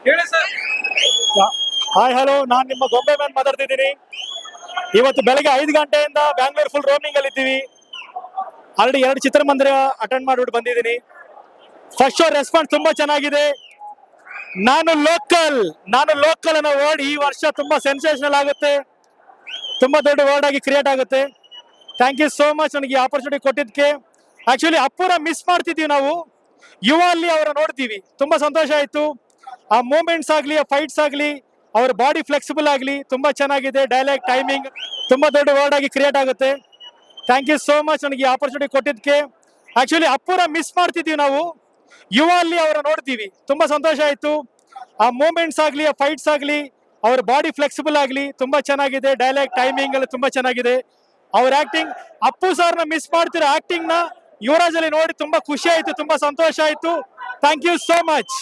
ಹೇಳಿ sir. Hi hello, ನಾನು ನಿಮ್ಮ ಗೊಂಬೆ ಮ್ಯಾನ್ ಮಾತಾಡ್ತಿದ್ದೀನಿ. ಇವತ್ತು ಬೆಳಗ್ಗೆ 5 ಗಂಟೆಯಿಂದ ಬ್ಯಾಂಗ್ಳೂರ್ ಫುಲ್ ರೋಮಿಂಗ್ ಅಲ್ಲಿ ಇದ್ದೀವಿ. ಆಲ್ರೆಡಿ 2 ಚಿತ್ರಮಂದಿರ ಅಟೆಂಡ್ ಮಾಡ್ಬಿಟ್ಟು ಬಂದಿದ್ದೀನಿ. ಫಸ್ಟ್ ಶೋ ರೆಸ್ಪಾನ್ಸ್ ತುಂಬಾ ಚೆನ್ನಾಗಿದೆ. ನಾನು ಲೋಕಲ್ ಅನ್ನೋ ವರ್ಡ್ ಈ ವರ್ಷ ತುಂಬಾ ಸೆನ್ಸೇಷನಲ್ ಆಗುತ್ತೆ, ತುಂಬಾ ದೊಡ್ಡ ವರ್ಡ್ ಆಗಿ ಕ್ರಿಯೇಟ್ ಆಗುತ್ತೆ. ಥ್ಯಾಂಕ್ ಯು ಸೋ ಮಚ್ ನನಗೆ ಈ ಆಪರ್ಚುನಿಟಿ ಕೊಟ್ಟಿದ್ದಕ್ಕೆ. ಆಕ್ಚುಲಿ ಅಪ್ಪುರ ಮಿಸ್ ಮಾಡ್ತಿದ್ದೀವಿ ನಾವು. ಯುವ ಅಲ್ಲಿ ಅವರ ನೋಡ್ತೀವಿ, ತುಂಬಾ ಸಂತೋಷ ಆಯ್ತು. ಆ ಮೂಮೆಂಟ್ಸ್ ಆಗ್ಲಿ, ಆ ಫೈಟ್ಸ್ ಆಗ್ಲಿ, ಅವ್ರ ಬಾಡಿ ಫ್ಲೆಕ್ಸಿಬಲ್ ಆಗ್ಲಿ ತುಂಬಾ ಚೆನ್ನಾಗಿದೆ. ಡೈಲಾಗ್ ಟೈಮಿಂಗ್ ತುಂಬಾ ದೊಡ್ಡ ವರ್ಡ್ ಆಗಿ ಕ್ರಿಯೇಟ್ ಆಗುತ್ತೆ. ಥ್ಯಾಂಕ್ ಯು ಸೋ ಮಚ್ ನನಗೆ ಈ ಆಪರ್ಚುನಿಟಿ ಕೊಟ್ಟಿದ್ದಕ್ಕೆ. ಆಕ್ಚುಲಿ ಅಪ್ಪುರ ಮಿಸ್ ಮಾಡ್ತಿದ್ದೀವಿ ನಾವು. ಯುವ ಅಲ್ಲಿ ಅವರ ನೋಡ್ತೀವಿ, ತುಂಬಾ ಸಂತೋಷ ಆಯ್ತು. ಆ ಮೂಮೆಂಟ್ಸ್ ಆಗ್ಲಿ, ಆ ಫೈಟ್ಸ್ ಆಗ್ಲಿ, ಅವ್ರ ಬಾಡಿ ಫ್ಲೆಕ್ಸಿಬಲ್ ಆಗ್ಲಿ ತುಂಬಾ ಚೆನ್ನಾಗಿದೆ. ಡೈಲಾಗ್ ಟೈಮಿಂಗ್ ಎಲ್ಲ ತುಂಬಾ ಚೆನ್ನಾಗಿದೆ. ಅವ್ರ ಆಕ್ಟಿಂಗ್, ಅಪ್ಪು ಸರ್ನ ಮಿಸ್ ಮಾಡ್ತಿರೋ ಆಕ್ಟಿಂಗ್ ನ ಯುವರಾಜ್ ಅಲ್ಲಿ ನೋಡಿ ತುಂಬಾ ಖುಷಿ ಆಯ್ತು, ತುಂಬಾ ಸಂತೋಷ ಆಯ್ತು. Thank you so much.